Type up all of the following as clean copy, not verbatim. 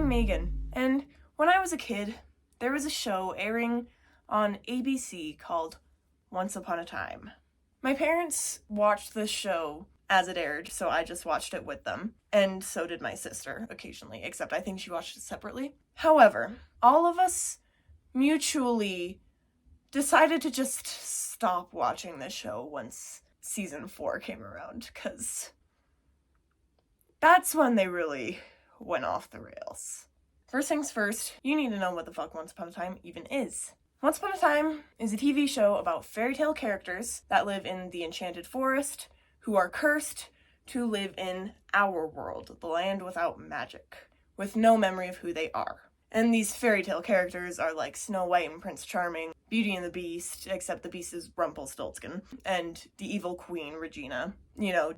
I'm Megan, and when I was a kid, there was a show airing on ABC called Once Upon a Time. My parents watched this show as it aired, so I just watched it with them, and so did my sister occasionally, except I think she watched it separately. However, all of us mutually decided to just stop watching the show once season 4 came around, because that's when they really went off the rails. First things first, you need to know what the fuck Once Upon a Time even is. Once Upon a Time is a TV show about fairy tale characters that live in the Enchanted Forest, who are cursed to live in our world, the land without magic, with no memory of who they are. And these fairy tale characters are like Snow White and Prince Charming, Beauty and the Beast, except the Beast is Rumpelstiltskin, and the evil queen, Regina.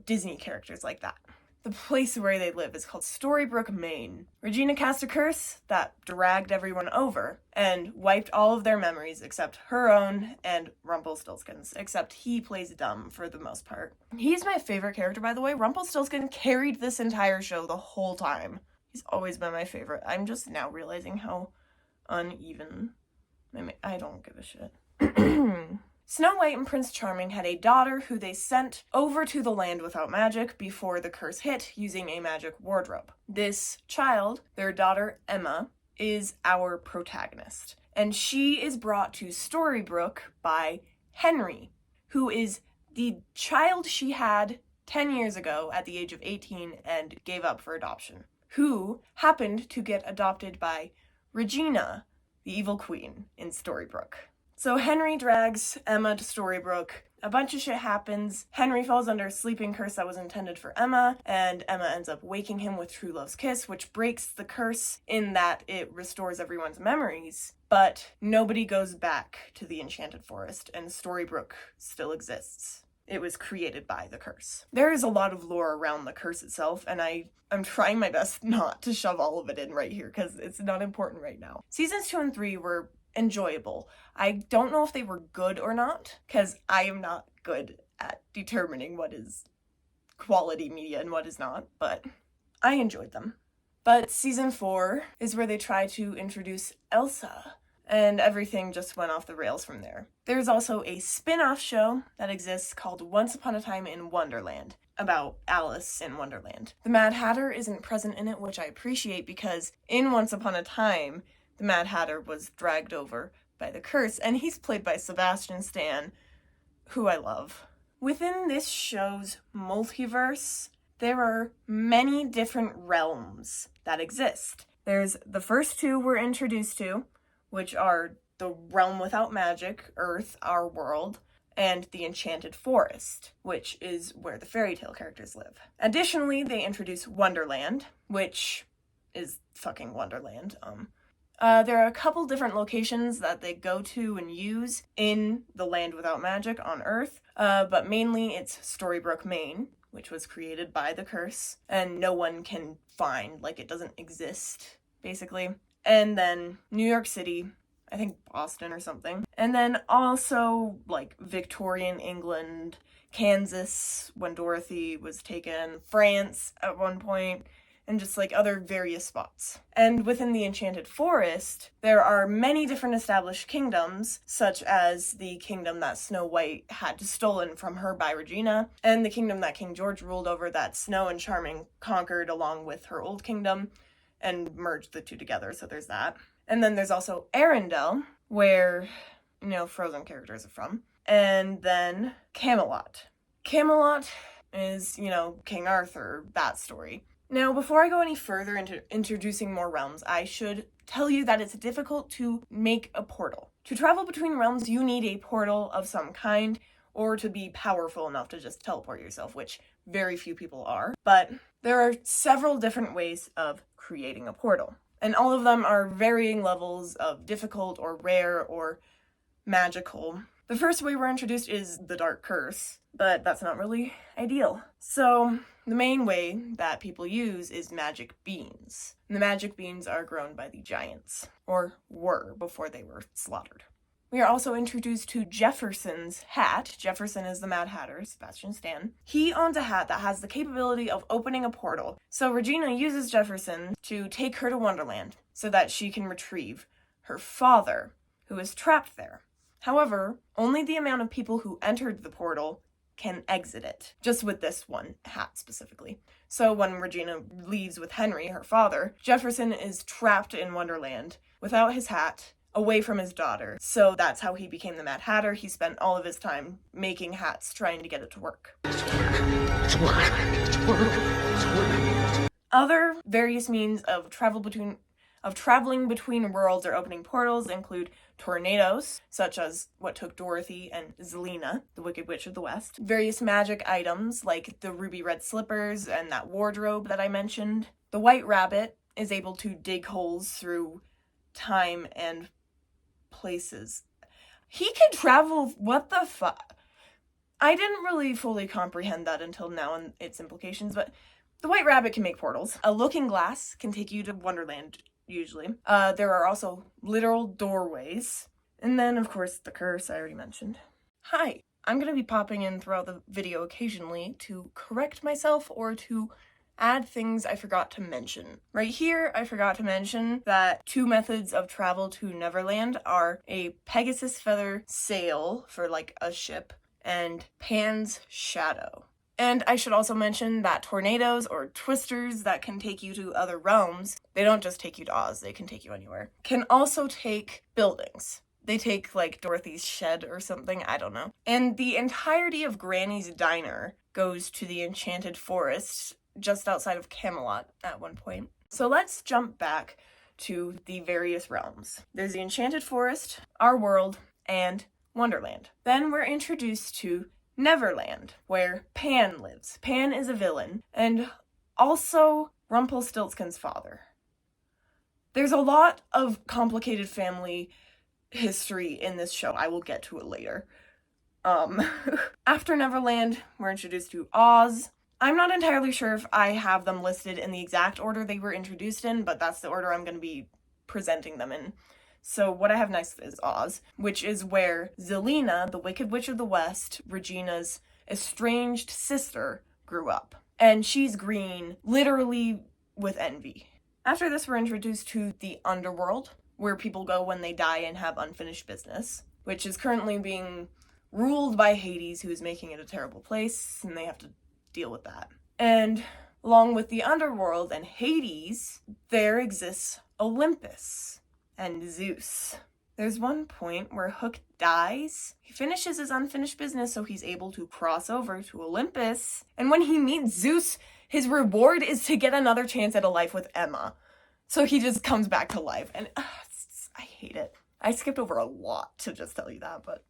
Disney characters like that. The place where they live is called Storybrooke, Maine. Regina cast a curse that dragged everyone over and wiped all of their memories except her own and Rumpelstiltskin's, except he plays dumb for the most part. He's my favorite character, by the way. Rumpelstiltskin carried this entire show the whole time. He's always been my favorite. I'm just now realizing how uneven. I don't give a shit. Snow White and Prince Charming had a daughter who they sent over to the land without magic before the curse hit using a magic wardrobe. This child, their daughter Emma, is our protagonist. And she is brought to Storybrooke by Henry, who is the child she had 10 years ago at the age of 18 and gave up for adoption, who happened to get adopted by Regina, the evil queen in Storybrooke. So Henry drags Emma to Storybrooke. A bunch of shit happens. Henry falls under a sleeping curse that was intended for Emma, and Emma ends up waking him with True Love's Kiss, which breaks the curse in that it restores everyone's memories. But nobody goes back to the Enchanted Forest, and Storybrooke still exists. It was created by the curse. There is a lot of lore around the curse itself, and I'm trying my best not to shove all of it in right here, because it's not important right now. Seasons 2 and 3 were enjoyable. I don't know if they were good or not, because I am not good at determining what is quality media and what is not, but I enjoyed them. But season 4 is where they try to introduce Elsa, and everything just went off the rails from there. There's also a spin-off show that exists called Once Upon a Time in Wonderland, about Alice in Wonderland. The Mad Hatter isn't present in it, which I appreciate, because in Once Upon a Time, the Mad Hatter was dragged over by the curse, and he's played by Sebastian Stan, who I love. Within this show's multiverse, there are many different realms that exist. There's the first 2 we're introduced to, which are the realm without magic, Earth, our world, and the Enchanted Forest, which is where the fairy tale characters live. Additionally, they introduce Wonderland, which is fucking Wonderland. There are a couple different locations that they go to and use in the land without magic on Earth, but mainly it's Storybrooke, Maine, which was created by the curse, and no one can find, it doesn't exist, basically. And then New York City, I think Boston or something. And then also, Victorian England, Kansas, when Dorothy was taken, France at one point, and just other various spots. And within the Enchanted Forest, there are many different established kingdoms, such as the kingdom that Snow White had stolen from her by Regina, and the kingdom that King George ruled over that Snow and Charming conquered along with her old kingdom, and merged the 2 together, so there's that. And then there's also Arendelle, where, Frozen characters are from. And then Camelot. Camelot is, King Arthur, that story. Now, before I go any further into introducing more realms, I should tell you that it's difficult to make a portal. To travel between realms, you need a portal of some kind, or to be powerful enough to just teleport yourself, which very few people are. But there are several different ways of creating a portal, and all of them are varying levels of difficult or rare or magical. The first way we're introduced is the Dark Curse, but that's not really ideal. So the main way that people use is magic beans. And the magic beans are grown by the giants, or were before they were slaughtered. we are also introduced to Jefferson's hat. Jefferson is the Mad Hatter, Sebastian Stan. He owns a hat that has the capability of opening a portal. So Regina uses Jefferson to take her to Wonderland so that she can retrieve her father, who is trapped there. However, only the amount of people who entered the portal can exit it, just with this one hat specifically. So when Regina leaves with Henry, her father, Jefferson is trapped in Wonderland without his hat, away from his daughter. So that's how he became the Mad Hatter. He spent all of his time making hats, trying to get it to work. Other various means of traveling between worlds or opening portals include tornadoes, such as what took Dorothy and Zelena, the Wicked Witch of the West. Various magic items, like the ruby red slippers and that wardrobe that I mentioned. The White Rabbit is able to dig holes through time and places. He can travel, what the fuck? I didn't really fully comprehend that until now and its implications, but the White Rabbit can make portals. A looking glass can take you to Wonderland, usually. There are also literal doorways. And then, of course, the curse I already mentioned. Hi, I'm going to be popping in throughout the video occasionally to correct myself or to add things I forgot to mention. Right here, I forgot to mention that 2 methods of travel to Neverland are a Pegasus feather sail for like a ship and Pan's shadow. And I should also mention that tornadoes or twisters that can take you to other realms, they don't just take you to Oz, they can take you anywhere, can also take buildings. They take like Dorothy's shed or something, I don't know. And the entirety of Granny's diner goes to the Enchanted Forest just outside of Camelot at one point. So let's jump back to the various realms. There's the Enchanted Forest, our world, and Wonderland. Then we're introduced to Neverland, where Pan lives. Pan is a villain, and also Rumpelstiltskin's father. There's a lot of complicated family history in this show. I will get to it later. After Neverland, we're introduced to Oz. I'm not entirely sure if I have them listed in the exact order they were introduced in, but that's the order I'm going to be presenting them in. So what I have next is Oz, which is where Zelena, the Wicked Witch of the West, Regina's estranged sister, grew up. And she's green, literally with envy. After this, we're introduced to the underworld, where people go when they die and have unfinished business, which is currently being ruled by Hades, who is making it a terrible place, and they have to deal with that. And along with the underworld and Hades, there exists Olympus and Zeus. There's one point where Hook dies. He finishes his unfinished business so he's able to cross over to Olympus. And when he meets Zeus, his reward is to get another chance at a life with Emma. So he just comes back to life. And I hate it. I skipped over a lot to just tell you that, but...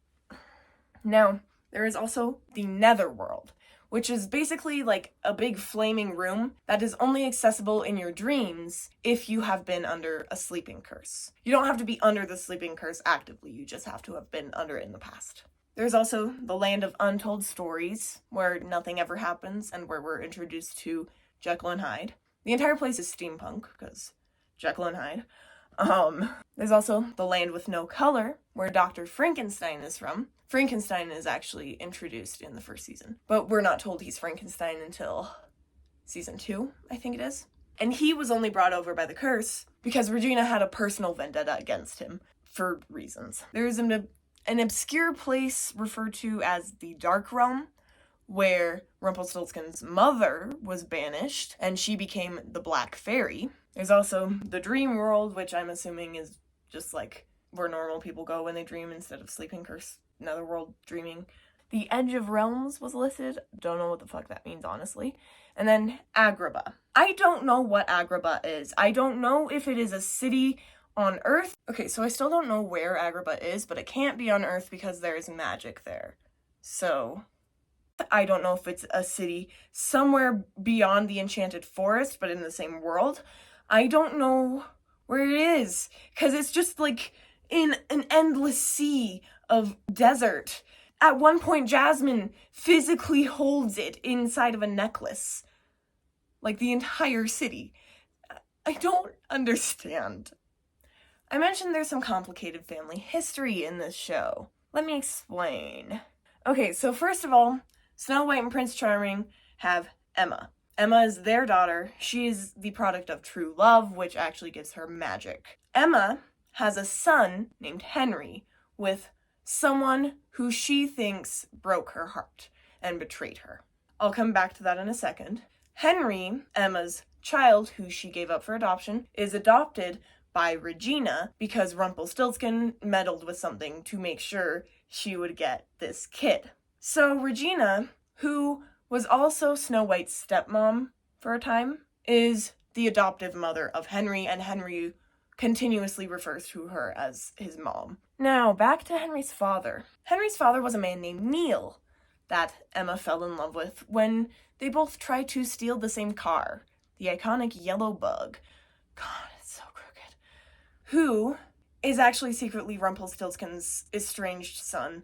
Now, there is also the Netherworld, which is basically like a big flaming room that is only accessible in your dreams if you have been under a sleeping curse. You don't have to be under the sleeping curse actively, you just have to have been under it in the past. There's also the Land of Untold Stories, where nothing ever happens and where we're introduced to Jekyll and Hyde. The entire place is steampunk, because Jekyll and Hyde. There's also the Land with No Color, where Dr. Frankenstein is from. Frankenstein is actually introduced in the first season, but we're not told he's Frankenstein until season 2, I think it is. And he was only brought over by the curse because Regina had a personal vendetta against him for reasons. There's an obscure place referred to as the Dark Realm, where Rumpelstiltskin's mother was banished and she became the Black Fairy. There's also the Dream World, which I'm assuming is just like where normal people go when they dream instead of sleeping curse, netherworld dreaming. The Edge of Realms was listed. Don't know what the fuck that means, honestly. And then Agrabah. I don't know what Agrabah is. I don't know if it is a city on Earth. Okay, so I still don't know where Agrabah is, but it can't be on Earth because there is magic there. So I don't know if it's a city somewhere beyond the Enchanted Forest, but in the same world. I don't know where it is, because it's just like in an endless sea of desert. At one point, Jasmine physically holds it inside of a necklace. Like the entire city. I don't understand. I mentioned there's some complicated family history in this show. Let me explain. Okay, so first of all, Snow White and Prince Charming have Emma. Emma is their daughter. She is the product of true love, which actually gives her magic. Emma has a son named Henry with someone who she thinks broke her heart and betrayed her. I'll come back to that in a second. Henry, Emma's child, who she gave up for adoption, is adopted by Regina because Rumpelstiltskin meddled with something to make sure she would get this kid. So Regina, who was also Snow White's stepmom for a time, is the adoptive mother of Henry, and Henry continuously refers to her as his mom. Now, back to Henry's father. Henry's father was a man named Neil that Emma fell in love with when they both tried to steal the same car, the iconic yellow bug. God, it's so crooked. Who is actually secretly Rumpelstiltskin's estranged son.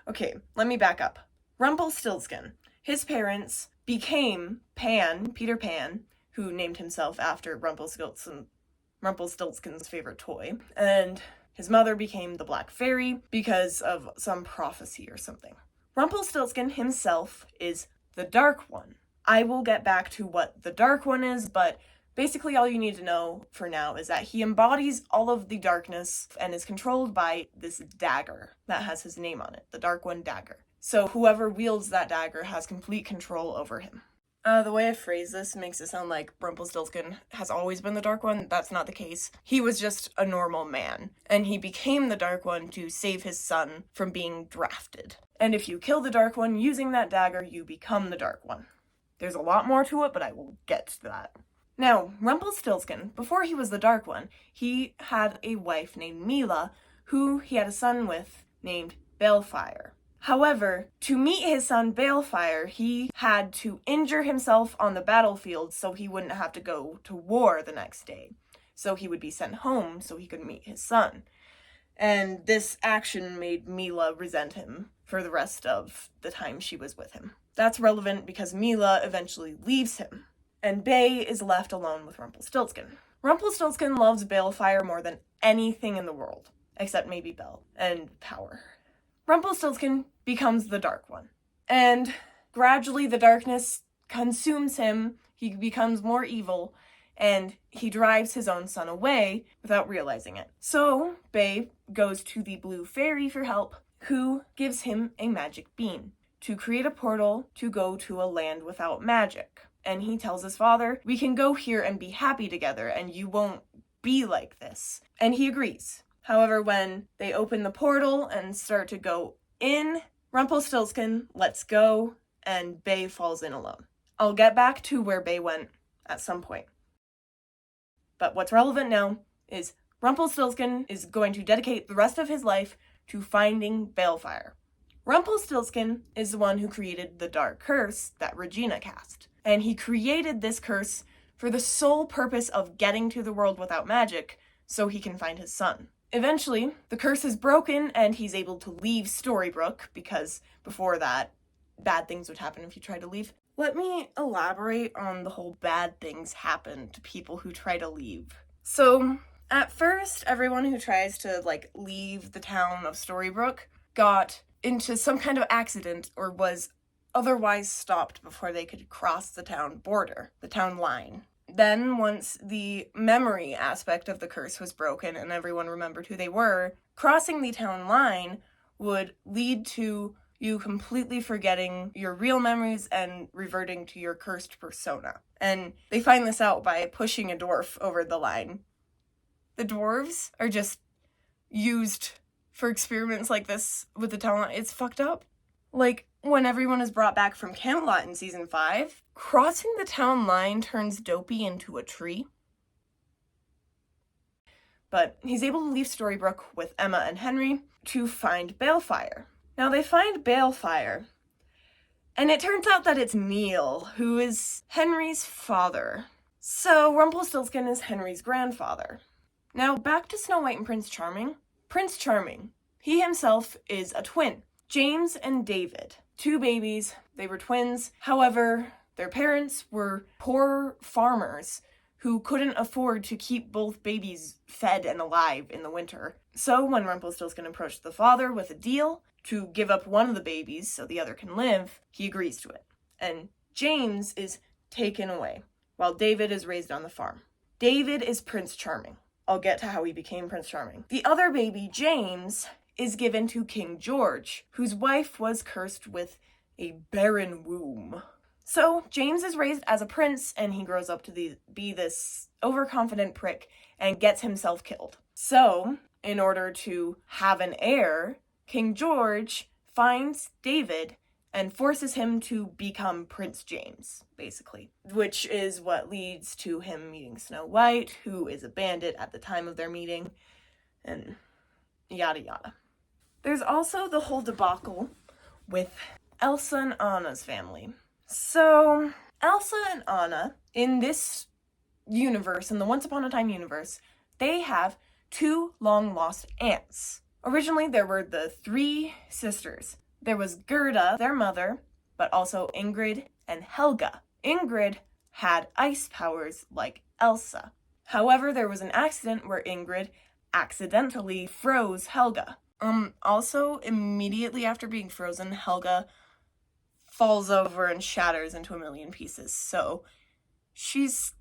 Okay, let me back up. Rumpelstiltskin, his parents became Peter Pan, who named himself after Rumpelstiltskin's favorite toy, and his mother became the Black Fairy because of some prophecy or something. Rumpelstiltskin himself is the Dark One. I will get back to what the Dark One is, but basically all you need to know for now is that he embodies all of the darkness and is controlled by this dagger that has his name on it, the Dark One dagger. So whoever wields that dagger has complete control over him. The way I phrase this makes it sound like Rumpelstiltskin has always been the Dark One. That's not the case. He was just a normal man, and he became the Dark One to save his son from being drafted. And if you kill the Dark One using that dagger, you become the Dark One. There's a lot more to it, but I will get to that. Now, Rumpelstiltskin, before he was the Dark One, he had a wife named Mila, who he had a son with named Balefire. However, to meet his son Balefire, he had to injure himself on the battlefield so he wouldn't have to go to war the next day. So he would be sent home so he could meet his son. And this action made Mila resent him for the rest of the time she was with him. That's relevant because Mila eventually leaves him, and Bay is left alone with Rumpelstiltskin. Rumpelstiltskin loves Balefire more than anything in the world, except maybe Belle and power. Rumpelstiltskin becomes the Dark One, and gradually the darkness consumes him, he becomes more evil, and he drives his own son away without realizing it. So, Bay goes to the Blue Fairy for help, who gives him a magic bean to create a portal to go to a land without magic. And he tells his father, we can go here and be happy together, and you won't be like this. And he agrees. However, when they open the portal and start to go in, Rumpelstiltskin lets go, and Bay falls in alone. I'll get back to where Bay went at some point. But what's relevant now is Rumpelstiltskin is going to dedicate the rest of his life to finding Balefire. Rumpelstiltskin is the one who created the dark curse that Regina cast. And he created this curse for the sole purpose of getting to the world without magic so he can find his son. Eventually, the curse is broken and he's able to leave Storybrooke, because before that, bad things would happen if you tried to leave. Let me elaborate on the whole bad things happen to people who try to leave. So, at first, everyone who tries to, leave the town of Storybrooke got into some kind of accident or was otherwise stopped before they could cross the town border, the town line. Then, once the memory aspect of the curse was broken and everyone remembered who they were, crossing the town line would lead to you completely forgetting your real memories and reverting to your cursed persona. And they find this out by pushing a dwarf over the line. The dwarves are just used for experiments like this with the town line. It's fucked up. When everyone is brought back from Camelot in season 5, crossing the town line turns Dopey into a tree. But he's able to leave Storybrooke with Emma and Henry to find Balefire. Now they find Balefire, and it turns out that it's Neil, who is Henry's father. So Rumpelstiltskin is Henry's grandfather. Now back to Snow White and Prince Charming. Prince Charming, he himself is a twin. James and David. 2 babies, they were twins. However, their parents were poor farmers who couldn't afford to keep both babies fed and alive in the winter. So when Rumpelstiltskin approached the father with a deal to give up one of the babies so the other can live, he agrees to it. And James is taken away, while David is raised on the farm. David is Prince Charming. I'll get to how he became Prince Charming. The other baby, James, is given to King George, whose wife was cursed with a barren womb. So James is raised as a prince, and he grows up to be this overconfident prick and gets himself killed. So, in order to have an heir, King George finds David and forces him to become Prince James, basically. Which is what leads to him meeting Snow White, who is a bandit at the time of their meeting, and yada yada. There's also the whole debacle with Elsa and Anna's family. So, Elsa and Anna, in this universe, in the Once Upon a Time universe, they have 2 long-lost aunts. Originally, there were the 3 sisters. There was Gerda, their mother, but also Ingrid and Helga. Ingrid had ice powers like Elsa. However, there was an accident where Ingrid accidentally froze Helga. Also, immediately after being frozen, Helga falls over and shatters into a million pieces, so she's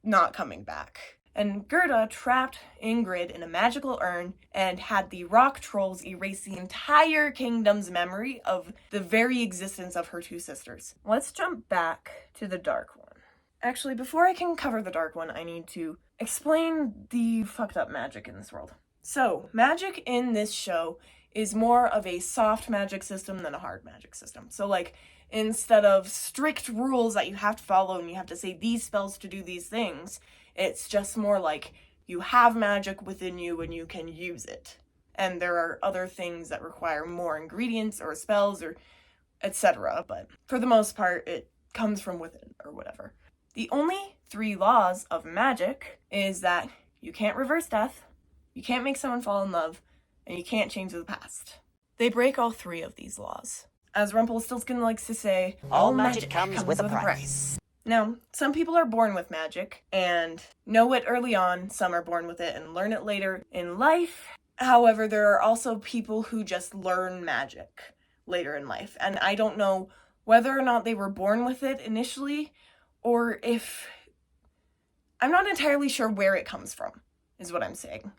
not coming back. And Gerda trapped Ingrid in a magical urn and had the rock trolls erase the entire kingdom's memory of the very existence of her 2 sisters. Let's jump back to the Dark One. Actually, before I can cover the Dark One, I need to explain the fucked up magic in this world. So, magic in this show is more of a soft magic system than a hard magic system. So, like, instead of strict rules that you have to follow and you have to say these spells to do these things, it's just more like you have magic within you and you can use it. And there are other things that require more ingredients or spells or etc. But for the most part, it comes from within or whatever. The only 3 laws of magic is that you can't reverse death, you can't make someone fall in love, and you can't change the past. They break all 3 of these laws. As Rumpelstiltskin likes to say, all magic comes with a price. Now, some people are born with magic and know it early on, some are born with it and learn it later in life. However, there are also people who just learn magic later in life, and I don't know whether or not they were born with it initially, or if... I'm not entirely sure where it comes from, is what I'm saying.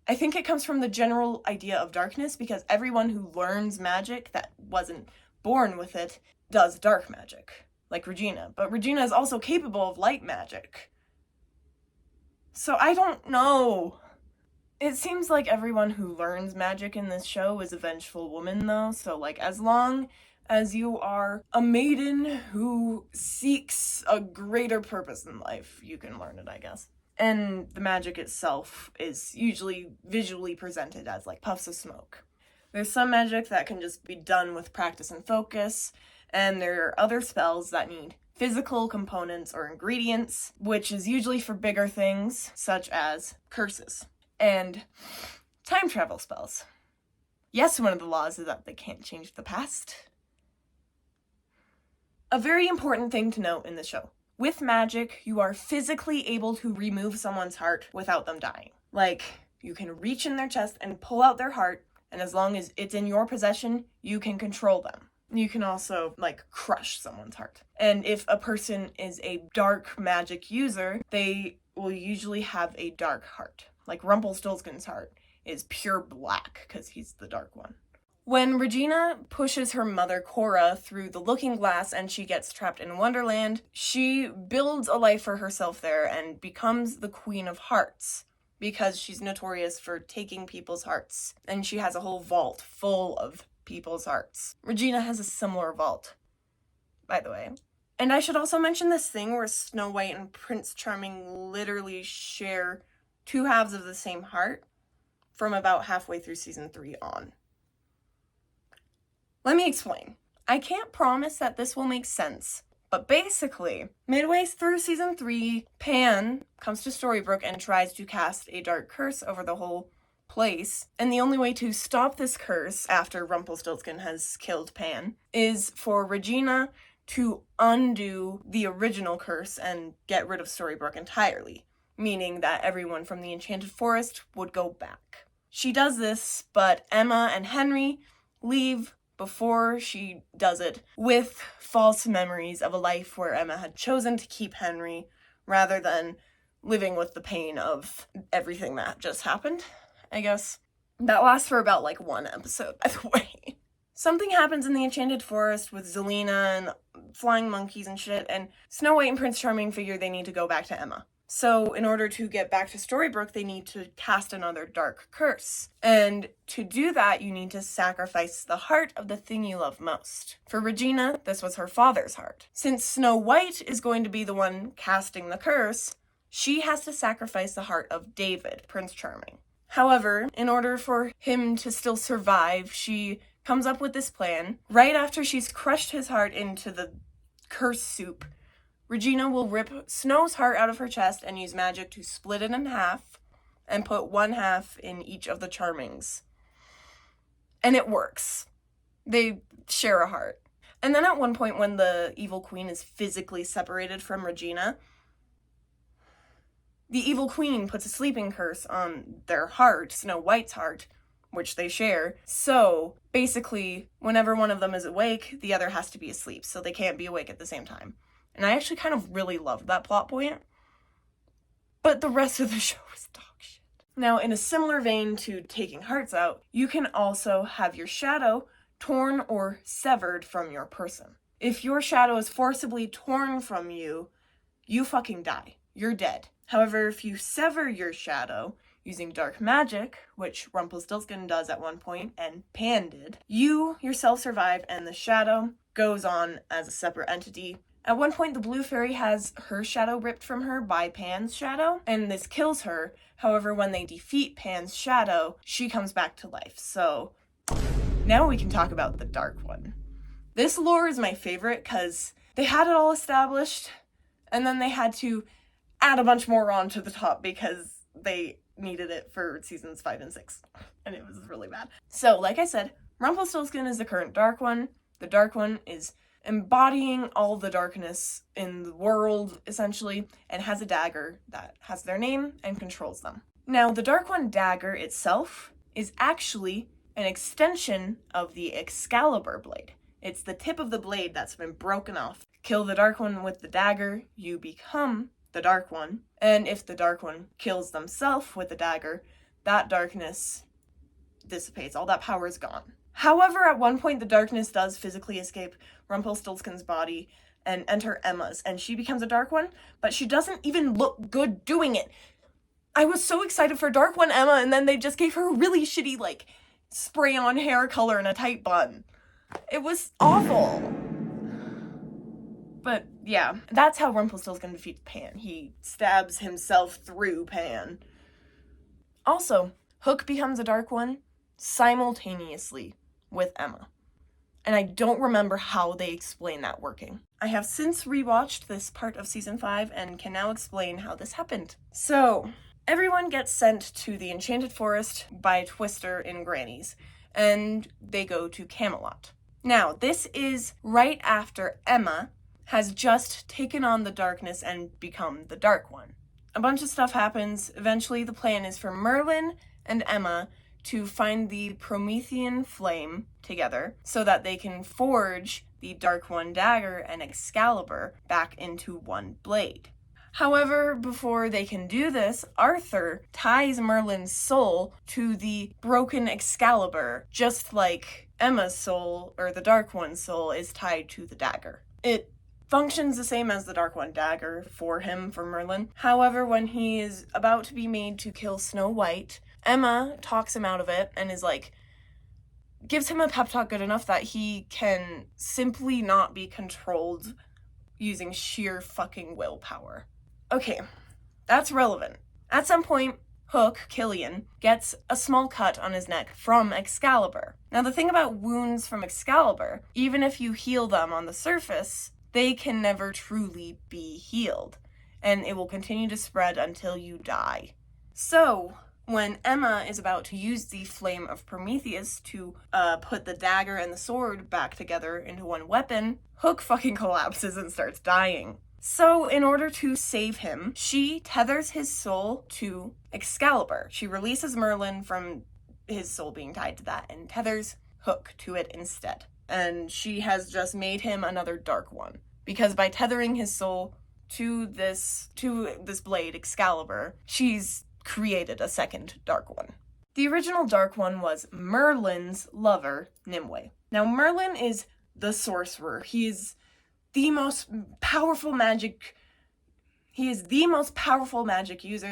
I think it comes from the general idea of darkness, because everyone who learns magic that wasn't born with it does dark magic, like Regina. But Regina is also capable of light magic. So I don't know. It seems like everyone who learns magic in this show is a vengeful woman, though. So, like, as long as you are a maiden who seeks a greater purpose in life, you can learn it, I guess. And the magic itself is usually visually presented as, like, puffs of smoke. There's some magic that can just be done with practice and focus, and there are other spells that need physical components or ingredients, which is usually for bigger things, such as curses and time travel spells. Yes, one of the laws is that they can't change the past. A very important thing to note in the show. With magic, you are physically able to remove someone's heart without them dying. Like, you can reach in their chest and pull out their heart, and as long as it's in your possession, you can control them. You can also, like, crush someone's heart. And if a person is a dark magic user, they will usually have a dark heart. Like, Rumpelstiltskin's heart is pure black, because he's the dark one. When Regina pushes her mother, Cora, through the looking glass and she gets trapped in Wonderland, she builds a life for herself there and becomes the Queen of Hearts, because she's notorious for taking people's hearts. And she has a whole vault full of people's hearts. Regina has a similar vault, by the way. And I should also mention this thing where Snow White and Prince Charming literally share 2 halves of the same heart from about halfway through season 3 on. Let me explain. I can't promise that this will make sense, but basically, midway through season 3, Pan comes to Storybrooke and tries to cast a dark curse over the whole place, and the only way to stop this curse after Rumpelstiltskin has killed Pan is for Regina to undo the original curse and get rid of Storybrooke entirely, meaning that everyone from the Enchanted Forest would go back. She does this, but Emma and Henry leave before she does it with false memories of a life where Emma had chosen to keep Henry rather than living with the pain of everything that just happened, I guess. That lasts for about like one episode, by the way. Something happens in the Enchanted Forest with Zelena and flying monkeys and shit, and Snow White and Prince Charming figure they need to go back to Emma. So in order to get back to Storybrooke, they need to cast another dark curse. And to do that, you need to sacrifice the heart of the thing you love most. For Regina, this was her father's heart. Since Snow White is going to be the one casting the curse, she has to sacrifice the heart of David, Prince Charming. However, in order for him to still survive, she comes up with this plan. Right after she's crushed his heart into the curse soup, Regina will rip Snow's heart out of her chest and use magic to split it in half and put one half in each of the Charmings. And it works. They share a heart. And then at one point when the evil queen is physically separated from Regina, the evil queen puts a sleeping curse on their heart, Snow White's heart, which they share. So basically, whenever one of them is awake, the other has to be asleep, so they can't be awake at the same time. And I actually kind of really loved that plot point. But the rest of the show is dog shit. Now, in a similar vein to taking hearts out, you can also have your shadow torn or severed from your person. If your shadow is forcibly torn from you, you fucking die. You're dead. However, if you sever your shadow using dark magic, which Rumpelstiltskin does at one point and Pan did, you yourself survive and the shadow goes on as a separate entity. At one point, the Blue Fairy has her shadow ripped from her by Pan's shadow, and this kills her. However, when they defeat Pan's shadow, she comes back to life. So now we can talk about the Dark One. This lore is my favorite because they had it all established, and then they had to add a bunch more onto the top because they needed it for seasons 5 and 6, and it was really bad. So, like I said, Rumpelstiltskin is the current Dark One. The Dark One is embodying all the darkness in the world, essentially, and has a dagger that has their name and controls them. Now, the Dark One dagger itself is actually an extension of the Excalibur blade. It's the tip of the blade that's been broken off. Kill the Dark One with the dagger, you become the Dark One, and if the Dark One kills themselves with the dagger, that darkness dissipates. All that power is gone. However, at one point, the darkness does physically escape Rumpelstiltskin's body and enter Emma's, and she becomes a Dark One, but she doesn't even look good doing it. I was so excited for Dark One Emma, and then they just gave her a really shitty, like, spray-on hair color and a tight bun. It was awful. But, yeah, that's how Rumpelstiltskin defeats Pan. He stabs himself through Pan. Also, Hook becomes a Dark One simultaneously with Emma. And I don't remember how they explain that working. I have since rewatched this part of season 5 and can now explain how this happened. So, everyone gets sent to the Enchanted Forest by Twister and Granny's, and they go to Camelot. Now, this is right after Emma has just taken on the darkness and become the Dark One. A bunch of stuff happens. Eventually, the plan is for Merlin and Emma to find the Promethean flame together so that they can forge the Dark One dagger and Excalibur back into one blade. However, before they can do this, Arthur ties Merlin's soul to the broken Excalibur, just like Emma's soul, or the Dark One's soul, is tied to the dagger. It functions the same as the Dark One dagger for Merlin. However, when he is about to be made to kill Snow White, Emma talks him out of it and is like, gives him a pep talk good enough that he can simply not be controlled using sheer fucking willpower. Okay, that's relevant. At some point, Hook, Killian, gets a small cut on his neck from Excalibur. Now, the thing about wounds from Excalibur, even if you heal them on the surface, they can never truly be healed, and it will continue to spread until you die. So, When Emma is about to use the flame of Prometheus to put the dagger and the sword back together into one weapon, Hook fucking collapses and starts dying. So in order to save him, she tethers his soul to Excalibur. She releases Merlin from his soul being tied to that and tethers Hook to it instead. And she has just made him another Dark One. Because by tethering his soul to this blade, Excalibur, she's created a second Dark One. The original Dark One was Merlin's lover, Nimue. Now, Merlin is the sorcerer. He is the most powerful magic user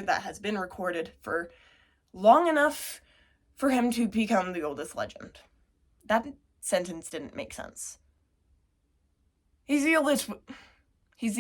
that has been recorded for long enough for him to become the oldest legend. That sentence didn't make sense. He's the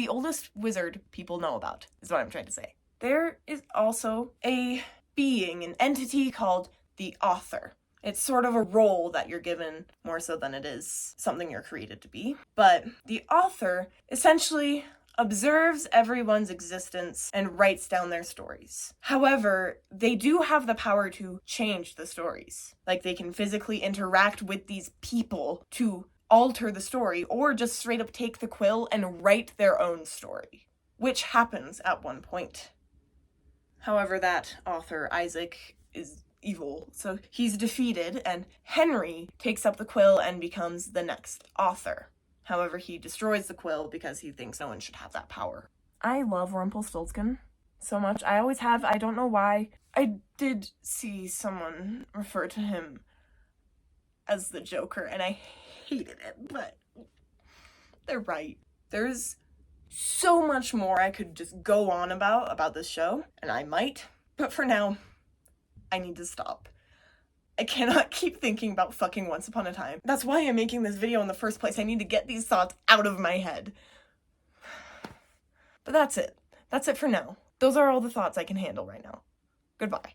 oldest wizard people know about, is what I'm trying to say. There is also a being, an entity called the author. It's sort of a role that you're given more so than it is something you're created to be. But the author essentially observes everyone's existence and writes down their stories. However, they do have the power to change the stories. Like, they can physically interact with these people to alter the story, or just straight up take the quill and write their own story, which happens at one point. However, that author, Isaac, is evil, so he's defeated, and Henry takes up the quill and becomes the next author. However, he destroys the quill because he thinks no one should have that power. I love Rumpelstiltskin so much. I always have. I don't know why. I did see someone refer to him as the Joker, and I hated it, but they're right. There's so much more I could just go on about this show, and I might, but for now, I need to stop. I cannot keep thinking about fucking Once Upon a Time. That's why I'm making this video in the first place. I need to get these thoughts out of my head. But that's it. That's it for now. Those are all the thoughts I can handle right now. Goodbye.